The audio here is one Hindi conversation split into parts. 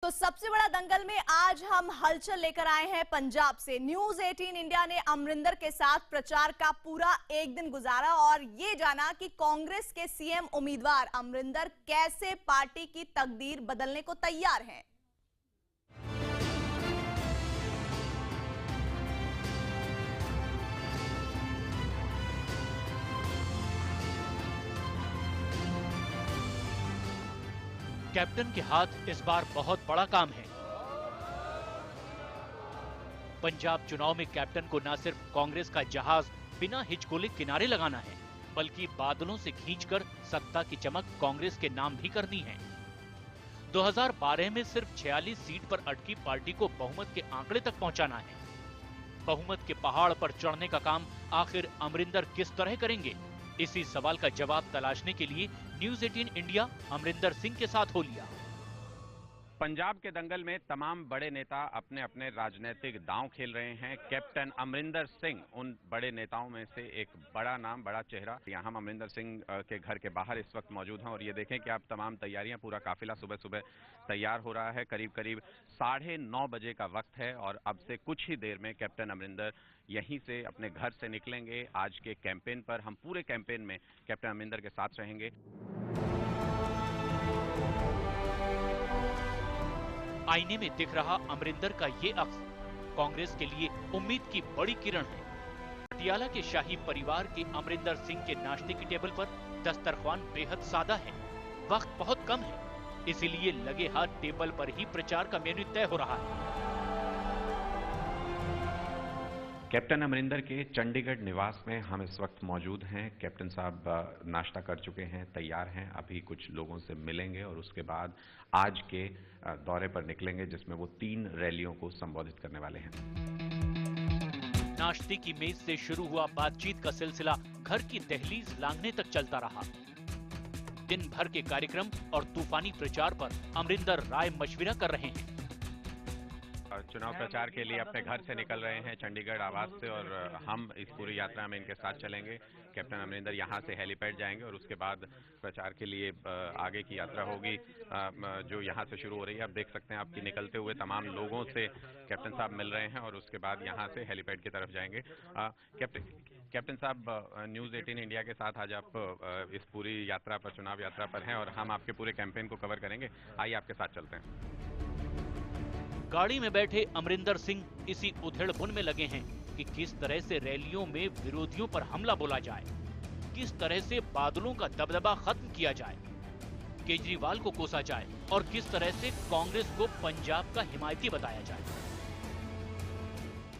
तो सबसे बड़ा दंगल में आज हम हलचल लेकर आए हैं पंजाब से। न्यूज 18 इंडिया ने अमरिंदर के साथ प्रचार का पूरा एक दिन गुजारा और ये जाना कि कांग्रेस के सीएम उम्मीदवार अमरिंदर कैसे पार्टी की तकदीर बदलने को तैयार हैं। कैप्टन के हाथ इस बार बहुत बड़ा काम है। पंजाब चुनाव में कैप्टन को न सिर्फ कांग्रेस का जहाज बिना हिचकोले किनारे लगाना है, बल्कि बादलों से खींचकर सत्ता की चमक कांग्रेस के नाम भी करनी है। 2012 में सिर्फ 46 सीट पर अटकी पार्टी को बहुमत के आंकड़े तक पहुंचाना है। बहुमत के पहाड़ पर चढ़ने का काम आखिर अमरिंदर किस तरह करेंगे? इसी सवाल का जवाब तलाशने के लिए न्यूज 18 इंडिया अमरिंदर सिंह के साथ हो लिया। पंजाब के दंगल में तमाम बड़े नेता अपने अपने राजनीतिक दांव खेल रहे हैं। कैप्टन अमरिंदर सिंह उन बड़े नेताओं में से एक बड़ा नाम, बड़ा चेहरा। यहाँ हम अमरिंदर सिंह के घर के बाहर इस वक्त मौजूद हैं और ये देखें कि आप तमाम तैयारियां, पूरा काफिला सुबह सुबह तैयार हो रहा है। करीब करीब 9:30 बजे का वक्त है और अब से कुछ ही देर में कैप्टन अमरिंदर यहीं से अपने घर से निकलेंगे। आज के कैंपेन पर हम पूरे कैंपेन में कैप्टन अमरिंदर के साथ रहेंगे। आईने में दिख रहा अमरिंदर का ये अक्स कांग्रेस के लिए उम्मीद की बड़ी किरण है। पटियाला के शाही परिवार के अमरिंदर सिंह के नाश्ते की टेबल पर दस्तरख्वान बेहद सादा है। वक्त बहुत कम है, इसीलिए लगे हाथ टेबल पर ही प्रचार का मेन्यू तय हो रहा है। कैप्टन अमरिंदर के चंडीगढ़ निवास में हम इस वक्त मौजूद हैं। कैप्टन साहब नाश्ता कर चुके हैं, तैयार हैं, अभी कुछ लोगों से मिलेंगे और उसके बाद आज के दौरे पर निकलेंगे, जिसमें वो 3 रैलियों को संबोधित करने वाले हैं। नाश्ते की मेज से शुरू हुआ बातचीत का सिलसिला घर की दहलीज लांघने तक चलता रहा। दिन भर के कार्यक्रम और तूफानी प्रचार पर अमरिंदर राय मशविरा कर रहे हैं। चुनाव प्रचार के लिए अपने घर से निकल रहे हैं चंडीगढ़ आवास से और हम इस पूरी यात्रा में इनके साथ चलेंगे। कैप्टन अमरिंदर यहां से हेलीपैड जाएंगे और उसके बाद प्रचार के लिए आगे की यात्रा होगी जो यहां से शुरू हो रही है। आप देख सकते हैं आपकी निकलते हुए तमाम लोगों से कैप्टन साहब मिल रहे हैं और उसके बाद यहां से हेलीपैड की तरफ जाएंगे। कैप्टन साहब, न्यूज 18 इंडिया के साथ आज आप इस पूरी यात्रा पर, चुनाव यात्रा पर हैं और हम आपके पूरे कैंपेन को कवर करेंगे। आइए आपके साथ चलते हैं। गाड़ी में बैठे अमरिंदर सिंह इसी उधेड़-बुन में लगे हैं कि किस तरह से रैलियों में विरोधियों पर हमला बोला जाए, किस तरह से बादलों का दबदबा खत्म किया जाए, केजरीवाल को कोसा जाए और किस तरह से कांग्रेस को पंजाब का हिमायती बताया जाए।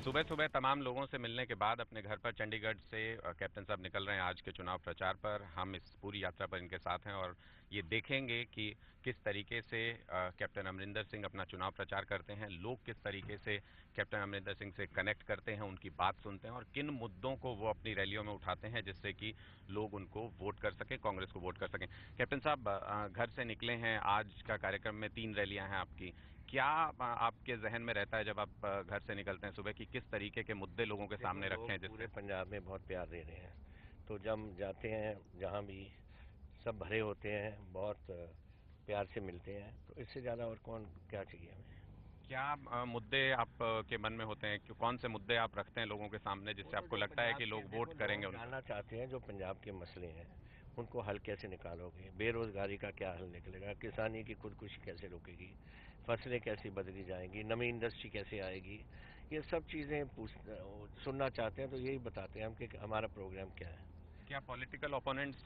सुबह सुबह तमाम लोगों से मिलने के बाद अपने घर पर चंडीगढ़ से कैप्टन साहब निकल रहे हैं आज के चुनाव प्रचार पर। हम इस पूरी यात्रा पर इनके साथ हैं और ये देखेंगे कि किस तरीके से कैप्टन अमरिंदर सिंह अपना चुनाव प्रचार करते हैं, लोग किस तरीके से कैप्टन अमरिंदर सिंह से कनेक्ट करते हैं, उनकी बात सुनते हैं और किन मुद्दों को वो अपनी रैलियों में उठाते हैं जिससे कि लोग उनको वोट कर सकें, कांग्रेस को वोट कर सकें। कैप्टन साहब घर से निकले हैं, आज का कार्यक्रम में 3 रैलियां हैं आपकी। क्या आपके जहन में रहता है जब आप घर से निकलते हैं सुबह, कि किस तरीके के मुद्दे लोगों के सामने रखे हैं? पूरे पंजाब में बहुत प्यार दे रहे हैं, तो जब जाते हैं जहाँ भी सब भरे होते हैं, बहुत प्यार से मिलते हैं, तो इससे ज़्यादा और कौन क्या चाहिए हमें। क्या मुद्दे आप के मन में होते हैं, कौन से मुद्दे आप रखते हैं लोगों के सामने जिससे आपको लगता है कि लोग वोट करेंगे? जानना चाहते हैं जो पंजाब के मसले हैं उनको हल कैसे निकालोगे, बेरोजगारी का क्या हल निकलेगा, किसानी की खुदकुशी कैसे रुकेगी, फसलें कैसी बदली जाएंगी, नई इंडस्ट्री कैसे आएगी, ये सब चीज़ें सुनना चाहते हैं। तो यही बताते हैं हम कि हमारा प्रोग्राम क्या है। क्या पॉलिटिकल ओपोनेंट्स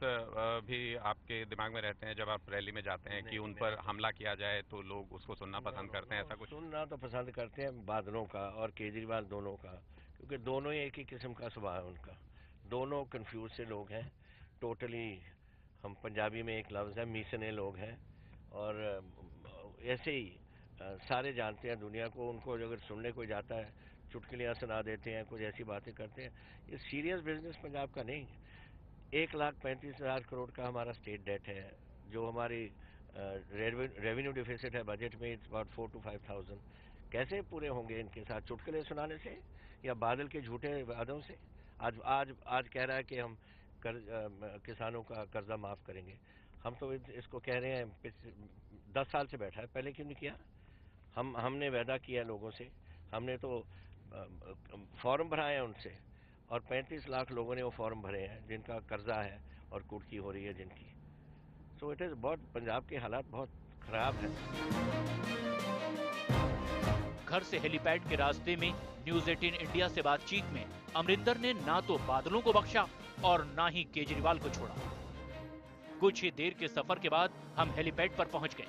भी आपके दिमाग में रहते हैं जब आप रैली में जाते हैं कि उन पर हमला किया जाए तो लोग उसको सुनना पसंद करते हैं? ऐसा कुछ सुनना तो पसंद करते हैं बादलों का और केजरीवाल दोनों का, क्योंकि दोनों ही एक ही किस्म का स्वभाव है उनका। दोनों कंफ्यूज से लोग हैं टोटली। हम पंजाबी में एक लफ्ज़ है, मीसने लोग हैं और ऐसे ही सारे जानते हैं दुनिया को। उनको अगर सुनने को जाता है चुटकुलियाँ सुना देते हैं, कुछ ऐसी बातें करते हैं। ये सीरियस बिजनेस पंजाब का नहीं। 1,35,000 करोड़ का हमारा स्टेट डेट है, जो हमारी रेवेन्यू डिफिसिट है बजट में, इट्स अबाउट 4 to 5,000। कैसे पूरे होंगे इनके साथ चुटकुले सुनाने से या बादल के झूठे वादों से? आज कह रहा है कि हम किसानों का कर्जा माफ करेंगे। हम तो इसको कह रहे हैं 10 साल से बैठा है, पहले क्यों नहीं किया? हमने वादा किया लोगों से, हमने तो फॉर्म भराए हैं उनसे, और 35 लाख लोगों ने वो फॉर्म भरे हैं जिनका कर्जा है और कुर्की हो रही है जिनकी। सो इट इज़ बहुत, पंजाब के हालात बहुत खराब हैं। घर से हेलीपैड के रास्ते में न्यूज 18 इंडिया से बातचीत में अमरिंदर ने ना तो बादलों को बख्शा और ना ही केजरीवाल को छोड़ा। कुछ ही देर के सफर के बाद हम हेलीपैड पर पहुंच गए।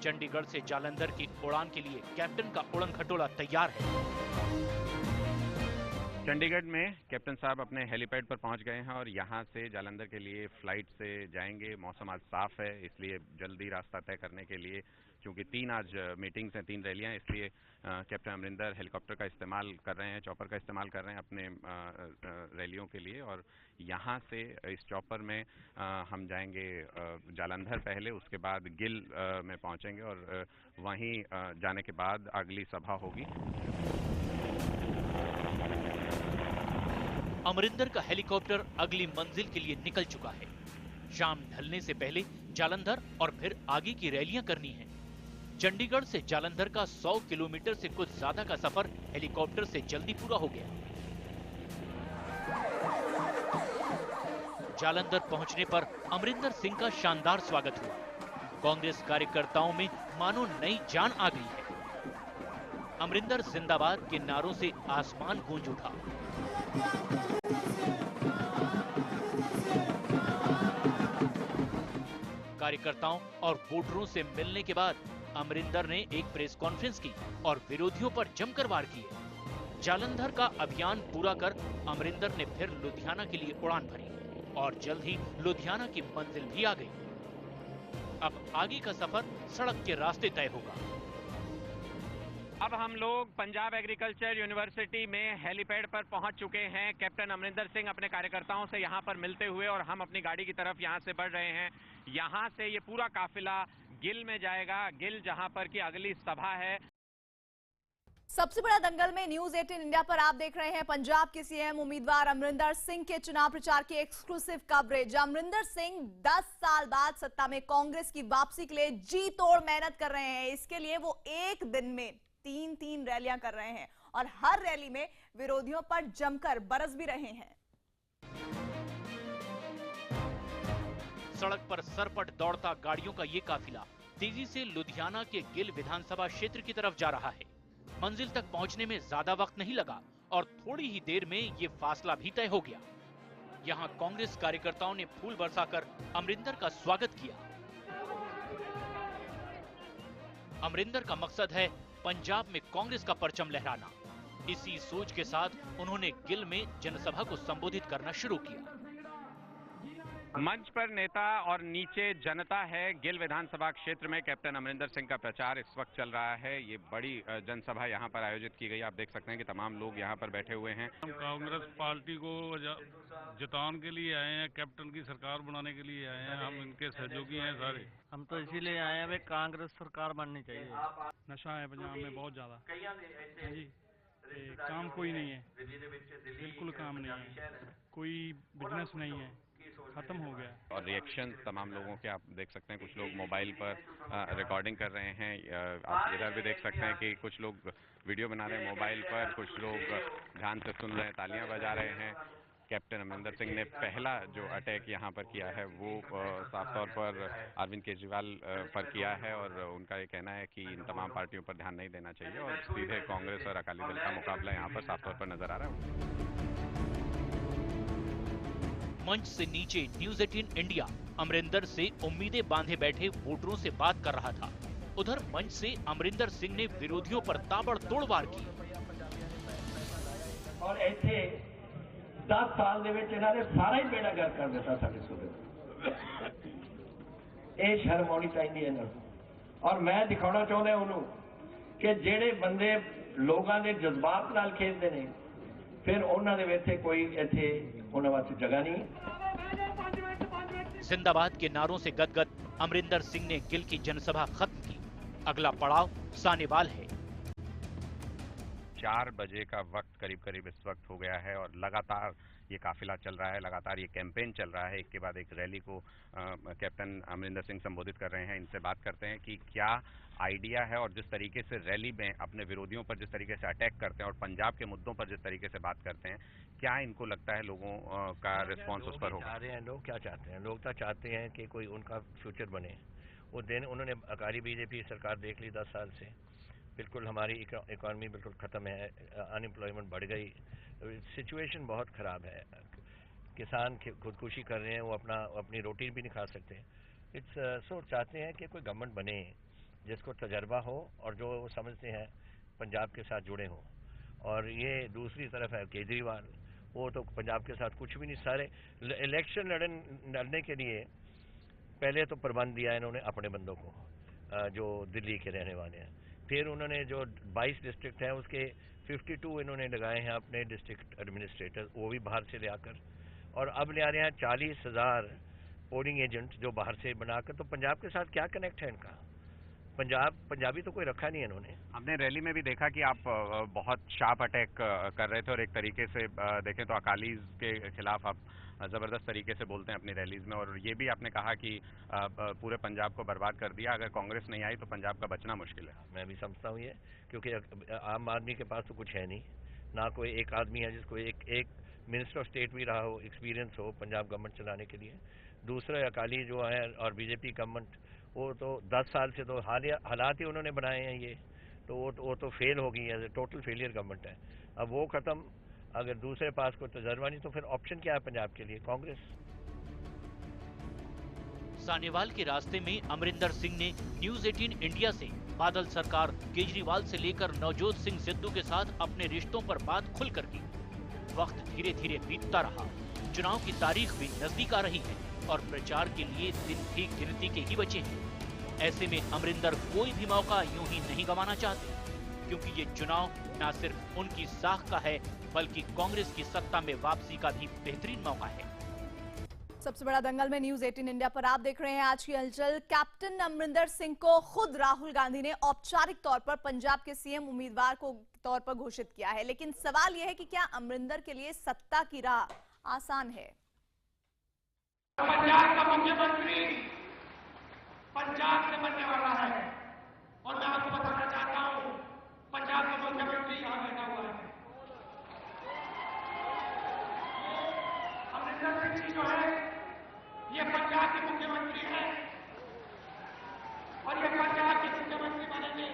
चंडीगढ़ से जालंधर की उड़ान के लिए कैप्टन का उड़न खटोला तैयार है। चंडीगढ़ में कैप्टन साहब अपने हेलीपैड पर पहुंच गए हैं और यहां से जालंधर के लिए फ्लाइट से जाएंगे। मौसम आज साफ है, इसलिए जल्दी रास्ता तय करने के लिए, क्योंकि 3 आज मीटिंग्स हैं, 3 रैलियां, इसलिए कैप्टन अमरिंदर हेलीकॉप्टर का इस्तेमाल कर रहे हैं, चॉपर का इस्तेमाल कर रहे हैं अपने रैलियों के लिए। और यहां से इस चॉपर में हम जाएंगे जालंधर पहले, उसके बाद गिल में पहुंचेंगे और वहीं जाने के बाद अगली सभा होगी। अमरिंदर का हेलीकॉप्टर अगली मंजिल के लिए निकल चुका है। शाम ढलने से पहले जालंधर और फिर आगे की रैलियां करनी है। चंडीगढ़ से जालंधर का 100 किलोमीटर से कुछ ज्यादा का सफर हेलीकॉप्टर से जल्दी पूरा हो गया। जालंधर पहुंचने पर अमरिंदर सिंह का शानदार स्वागत हुआ। कांग्रेस कार्यकर्ताओं में मानो नई जान आ गई है। अमरिंदर जिंदाबाद के नारों से आसमान गूंज उठा। कार्यकर्ताओं और वोटरों से मिलने के बाद अमरिंदर ने एक प्रेस कॉन्फ्रेंस की और विरोधियों पर जमकर वार किए। जालंधर का अभियान पूरा कर अमरिंदर ने फिर लुधियाना के लिए उड़ान भरी और जल्द ही लुधियाना की मंजिल भी आ गई। अब आगे का सफर सड़क के रास्ते तय होगा। अब हम लोग पंजाब एग्रीकल्चर यूनिवर्सिटी में हेलीपैड पर पहुंच चुके हैं। कैप्टन अमरिंदर सिंह अपने कार्यकर्ताओं से यहां पर मिलते हुए और हम अपनी गाड़ी की तरफ यहां से बढ़ रहे हैं। यहां से ये पूरा काफिला गिल में जाएगा, गिल जहां पर की अगली सभा है। सबसे बड़ा दंगल में न्यूज 18 इंडिया पर आप देख रहे हैं पंजाब के सीएम उम्मीदवार अमरिंदर सिंह के चुनाव प्रचार की एक्सक्लूसिव कवरेज। अमरिंदर सिंह 10 साल बाद सत्ता में कांग्रेस की वापसी के लिए जी तोड़ मेहनत कर रहे हैं। इसके लिए वो एक दिन में 3 रैलियां कर रहे हैं और हर रैली में विरोधियों पर जमकर बरस भी रहे हैं। सड़क पर सरपट दौड़ता गाड़ियों का ये काफिला तेजी से लुधियाना के गिल विधानसभा क्षेत्र की तरफ जा रहा है। मंजिल तक पहुंचने में ज्यादा वक्त नहीं लगा और थोड़ी ही देर में ये फासला भी तय हो गया। यहां कांग्रेस कार्यकर्ताओं ने फूल बरसाकर अमरिंदर का स्वागत किया। अमरिंदर का मकसद है पंजाब में कांग्रेस का परचम लहराना। इसी सोच के साथ उन्होंने गिल में जनसभा को संबोधित करना शुरू किया। मंच पर नेता और नीचे जनता है। गिल विधानसभा क्षेत्र में कैप्टन अमरिंदर सिंह का प्रचार इस वक्त चल रहा है। ये बड़ी जनसभा यहाँ पर आयोजित की गई। आप देख सकते हैं कि तमाम लोग यहाँ पर बैठे हुए हैं। हम कांग्रेस पार्टी को जिताने के लिए आए हैं, कैप्टन की सरकार बनाने के लिए आए हैं। हम इनके सहयोगी हैं सारे। हम तो इसीलिए आए हैं, कांग्रेस सरकार बननी चाहिए। नशा है पंजाब में बहुत ज्यादा जी, काम कोई नहीं है, बिल्कुल काम नहीं है, कोई बिजनेस नहीं है, खत्म हो गया। और रिएक्शन तमाम लोगों के आप देख सकते हैं। कुछ लोग मोबाइल पर रिकॉर्डिंग कर रहे हैं। आप इधर भी देख सकते हैं कि कुछ लोग वीडियो बना रहे हैं मोबाइल पर, कुछ लोग ध्यान से सुन रहे हैं, तालियां बजा रहे हैं। कैप्टन अमरिंदर सिंह ने पहला जो अटैक यहाँ पर किया है वो साफ तौर पर अरविंद केजरीवाल पर किया है और उनका ये कहना है कि इन तमाम पार्टियों पर ध्यान नहीं देना चाहिए और सीधे कांग्रेस और अकाली दल का मुकाबला यहाँ पर साफ तौर पर नजर आ रहा है। मंच से नीचे न्यूज 18 इंडिया अमरिंदर से उम्मीदें बांधे बैठे वोटरों से बात कर रहा था। उधर मंच से अमरिंदर सिंह ने विरोधियों पर ताबड़तोड़ वार की। और ऐसे 10 साल ਦੇ ਵਿੱਚ ਇਹਨਾਂ ਨੇ ਸਾਰਾ ਹੀ ਬੇੜਾ ਗਰਕ ਕਰ ਦਿੱਤਾ ਸਾਡੇ ਸੂਬੇ ਦਾ। ਇਹ ਸ਼ਰਮ ਆਉਣੀ ਚਾਹੀਦੀ ਹੈ ਇਹਨਾਂ ਨੂੰ। ਔਰ ਮੈਂ ਦਿਖਾਉਣਾ ਚਾਹੁੰਦਾ ਉਹਨੂੰ ਕਿ ਜਿਹੜੇ ਬੰਦੇ ਲੋਕਾਂ ਦੇ ਜਜ਼ਬਾਤ ਨਾਲ ਖੇਡਦੇ ਨੇ ਫਿਰ ਉਹਨਾਂ ਦੇ ਵਿੱਚ ਕੋਈ ਇੱਥੇ ਉਹਨਾਂ ਵਾਸਤੇ ਜਗ੍ਹਾ ਨਹੀਂ। जिंदाबाद के नारों से गदगद अमरिंदर सिंह ने गिल की जनसभा खत्म की। अगला पड़ाव सानेवाल है। 4 बजे का वक्त करीब करीब इस वक्त हो गया है और लगातार ये काफिला चल रहा है, लगातार ये कैंपेन चल रहा है, एक के बाद एक रैली को कैप्टन अमरिंदर सिंह संबोधित कर रहे हैं। इनसे बात करते हैं कि क्या आइडिया है और जिस तरीके से रैली में अपने विरोधियों पर जिस तरीके से अटैक करते हैं और पंजाब के मुद्दों पर जिस तरीके से बात करते हैं, क्या इनको लगता है लोगों का रिस्पॉन्स उस पर होगा? लोग क्या चाहते हैं? लोग तो चाहते हैं कि कोई उनका फ्यूचर बने। वो दिन उन्होंने अकाली बीजेपी सरकार देख ली 10 साल से, बिल्कुल हमारी इकॉनमी बिल्कुल ख़त्म है, अनएम्प्लॉयमेंट बढ़ गई, सिचुएशन बहुत ख़राब है। किसान खुदकुशी कर रहे हैं, वो अपनी रोटी भी नहीं खा सकते। सो चाहते हैं कि कोई गवर्नमेंट बने जिसको तजर्बा हो और जो समझते हैं पंजाब के साथ जुड़े हों। और ये दूसरी तरफ है केजरीवाल, वो तो पंजाब के साथ कुछ भी नहीं। सारे इलेक्शन लड़ने के लिए पहले तो प्रबंध दिया इन्होंने अपने बंदों को, जो दिल्ली के रहने वाले हैं। फिर उन्होंने जो 22 डिस्ट्रिक्ट हैं उसके 52 इन्होंने लगाए हैं अपने डिस्ट्रिक्ट एडमिनिस्ट्रेटर, वो भी बाहर से ले आकर। और अब ले आ रहे हैं 40,000 पोलिंग एजेंट जो बाहर से बनाकर। तो पंजाब के साथ क्या कनेक्ट है इनका? पंजाबी तो कोई रखा नहीं है इन्होंने। हमने रैली में भी देखा कि आप बहुत शार्प अटैक कर रहे थे और एक तरीके से देखें तो अकालीज के खिलाफ आप ज़बरदस्त तरीके से बोलते हैं अपनी रैलीज में, और ये भी आपने कहा कि पूरे पंजाब को बर्बाद कर दिया, अगर कांग्रेस नहीं आई तो पंजाब का बचना मुश्किल है। मैं भी समझता हूँ ये, क्योंकि आम आदमी के पास तो कुछ है नहीं, ना कोई एक आदमी है जिसको एक मिनिस्टर ऑफ स्टेट भी रहा हो, एक्सपीरियंस हो पंजाब गवर्नमेंट चलाने के लिए। दूसरे अकाली जो है और बीजेपी गवर्नमेंट, वो तो 10 साल से तो हालात ही उन्होंने बनाए हैं ये, तो वो तो फेल हो गई है, टोटल फेलियर गवर्नमेंट है। अब वो खत्म, अगर दूसरे पास कोई तजर्बा नहीं तो फिर ऑप्शन क्या है पंजाब के लिए? कांग्रेस। सानेवाल के रास्ते में अमरिंदर सिंह ने न्यूज 18 इंडिया से बादल सरकार, केजरीवाल से लेकर नवजोत सिंह सिद्धू के साथ अपने रिश्तों पर बात खुलकर की। वक्त धीरे धीरे बीतता रहा, चुनाव की तारीख भी नजदीक आ रही है और प्रचार के लिए दिन भी गिनती के ही बचे हैं। ऐसे में अमरिंदर कोई भी मौका यूं ही नहीं गंवाना चाहते, क्योंकि ये चुनाव न सिर्फ उनकी साख का है बल्कि कांग्रेस की सत्ता में वापसी का भी बेहतरीन मौका है। सबसे बड़ा दंगल में न्यूज 18 इंडिया पर आप देख रहे हैं आज की हलचल। कैप्टन अमरिंदर सिंह को खुद राहुल गांधी ने औपचारिक तौर पर पंजाब के सीएम उम्मीदवार को तौर पर घोषित किया है, लेकिन सवाल यह है कि क्या अमरिंदर के लिए सत्ता की राह आसान है? पंजाब का मुख्यमंत्री पंजाब से बनने वाला है और मैं आपको बताना चाहता हूं, पंजाब का मुख्यमंत्री यहां बैठा हुआ है। अमरिंदर सिंह जी जो है ये पंजाब के मुख्यमंत्री हैं और ये पंजाब के मुख्यमंत्री बनेंगे।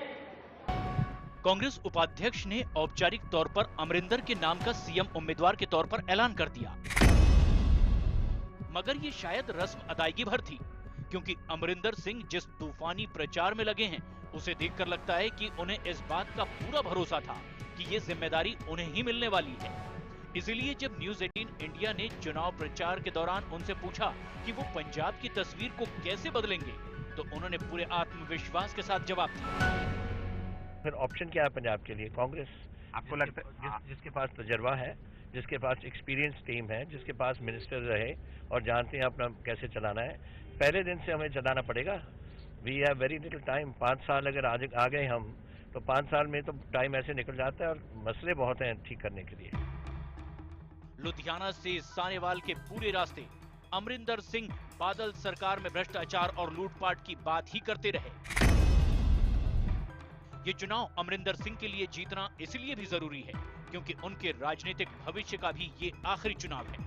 कांग्रेस उपाध्यक्ष ने औपचारिक तौर पर अमरिंदर के नाम का सीएम उम्मीदवार के तौर पर ऐलान कर दिया, मगर ये शायद रस्म अदायगी भर थी, क्योंकि अमरिंदर सिंह जिस तूफानी प्रचार में लगे हैं उसे देखकर लगता है कि उन्हें इस बात का पूरा भरोसा था कि ये जिम्मेदारी उन्हें ही मिलने वाली है। इसीलिए जब न्यूज 18 इंडिया ने चुनाव प्रचार के दौरान उनसे पूछा कि वो पंजाब की तस्वीर को कैसे बदलेंगे, तो उन्होंने पूरे आत्मविश्वास के साथ जवाब दिया। फिर ऑप्शन क्या है पंजाब के लिए? कांग्रेस। आपको लगता है जिसके पास तजर्बा है, जिसके पास एक्सपीरियंस टीम है, जिसके पास मिनिस्टर रहे और जानते हैं अपना कैसे चलाना है, पहले दिन से हमें चलाना पड़ेगा। We have very little time. 5 साल अगर आ गए हम, तो 5 साल में तो टाइम ऐसे निकल जाता है और मसले बहुत हैं ठीक करने के लिए। लुधियाना से सानेवाल के पूरे रास्ते अमरिंदर सिंह बादल सरकार में भ्रष्टाचार और लूटपाट की बात ही करते रहे। ये चुनाव अमरिंदर सिंह के लिए जीतना इसलिए भी जरूरी है क्योंकि उनके राजनीतिक भविष्य का भी ये आखिरी चुनाव है।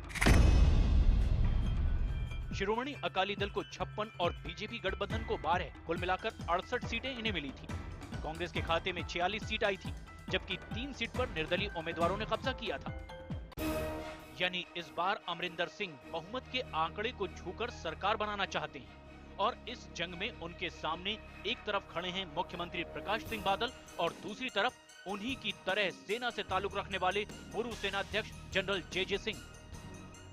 शिरोमणि अकाली दल को 56 और बीजेपी गठबंधन को 12, कुल मिलाकर 68 सीटें इन्हें मिली थी। कांग्रेस के खाते में 46 सीट आई थी, जबकि 3 सीट पर निर्दलीय उम्मीदवारों ने कब्जा किया था। यानी इस बार अमरिंदर सिंह बहुमत के आंकड़े को छूकर सरकार बनाना चाहते हैं और इस जंग में उनके सामने एक तरफ खड़े हैं मुख्यमंत्री प्रकाश सिंह बादल और दूसरी तरफ उन्हीं की तरह सेना से ताल्लुक रखने वाले पूर्व सेनाध्यक्ष जनरल जे सिंह।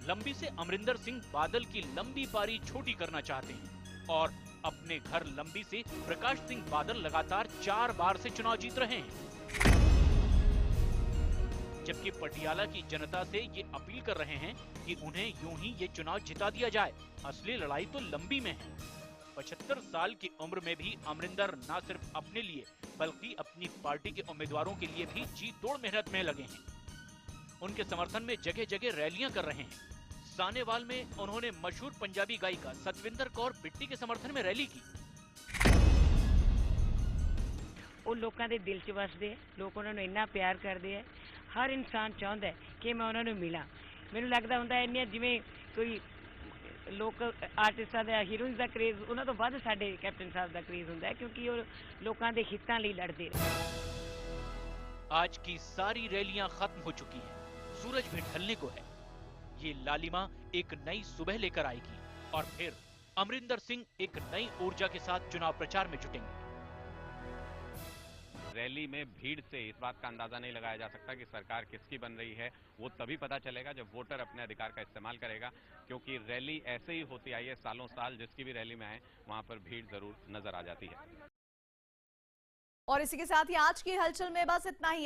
लंबी से अमरिंदर सिंह बादल की लंबी पारी छोटी करना चाहते हैं और अपने घर लंबी से प्रकाश सिंह बादल लगातार 4 बार से चुनाव जीत रहे हैं, जबकि पटियाला की जनता से ये अपील कर रहे हैं कि उन्हें यूं ही ये चुनाव जिता दिया जाए। असली लड़ाई तो लंबी में है। 75 साल की उम्र में भी अमरिंदर न सिर्फ अपने लिए बल्कि अपनी पार्टी के उम्मीदवारों के लिए भी जी तोड़ मेहनत में लगे हैं। उनके समर्थन में जगह जगह रैलियां कर रहे हैं। सानेवाल में उन्होंने मशहूर पंजाबी गायिका सतविंदर कौर बिट्टी के समर्थन में रैली की। ਉਹ ਲੋਕਾਂ ਦੇ ਦਿਲ 'ਚ ਵਸਦੇ ਹੈ, ਲੋਕ ਉਹਨਾਂ ਨੂੰ ਇੰਨਾ ਪਿਆਰ ਕਰਦੇ ਹੈ। ਹਰ ਇਨਸਾਨ ਚਾਹੁੰਦਾ ਹੈ ਕਿ ਮੈਂ ਉਹਨਾਂ ਨੂੰ ਮਿਲਾਂ। ਮੈਨੂੰ ਲੱਗਦਾ ਹੁੰਦਾ ਇੰਨੀਆਂ ਜਿਵੇਂ ਕੋਈ ਲੋਕ ਆਰਟਿਸਟਾਂ ਦਾ ਹੀਰੋਇਨਸ ਦਾ ਕ੍ਰੇਜ਼ ਉਹਨਾਂ ਤੋਂ ਵੱਧ ਸਾਡੇ ਕੈਪਟਨ ਸਾਹਿਬ ਦਾ ਕ੍ਰੇਜ਼ ਹੁੰਦਾ ਹੈ, ਕਿਉਂਕਿ ਉਹ ਲੋਕਾਂ ਦੇ ਹਿੱਤਾਂ ਲਈ ਲੜਦੇ ਨੇ। आज की सारी रैलियां खत्म हो चुकी हैं, सूरज भी ढलने को है। ये लालिमा एक नई सुबह लेकर आएगी और फिर अमरिंदर सिंह एक नई ऊर्जा के साथ चुनाव प्रचार में जुटेंगे। रैली में भीड़ से इस बात का अंदाजा नहीं लगाया जा सकता कि सरकार किसकी बन रही है। वो तभी पता चलेगा जब वोटर अपने अधिकार का इस्तेमाल करेगा, क्योंकि रैली ऐसे ही होती आई है सालों साल। जिसकी भी रैली में आए वहां पर भीड़ जरूर नजर आ जाती है। और इसी के साथ ही आज की हलचल में बस इतना ही।